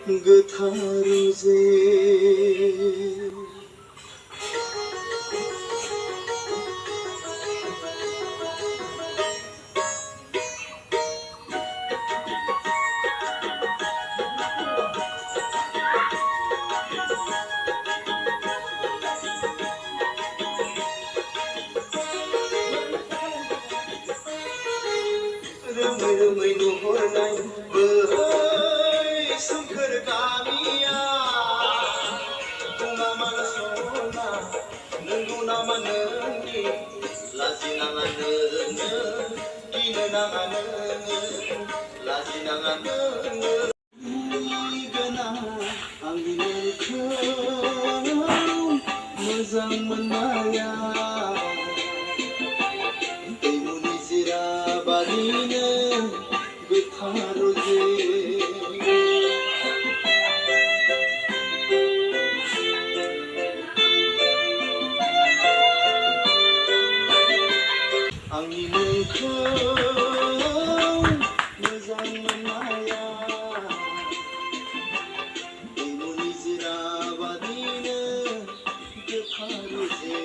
गोथारुजे रोमै रोमै नुहरनाय बै सोमखोर गामिया बुङा मानो सना नंगौ नामा नोंनि लाजिनाङा नोङो गिनो नाङा नोङो लाजिनाङा नोङो गोनां आंनि नोंखौ मोजां मोननाया आंनि नोंखौ मोजां मोननाया दैमुनि जिराबादिनो गोथारुजे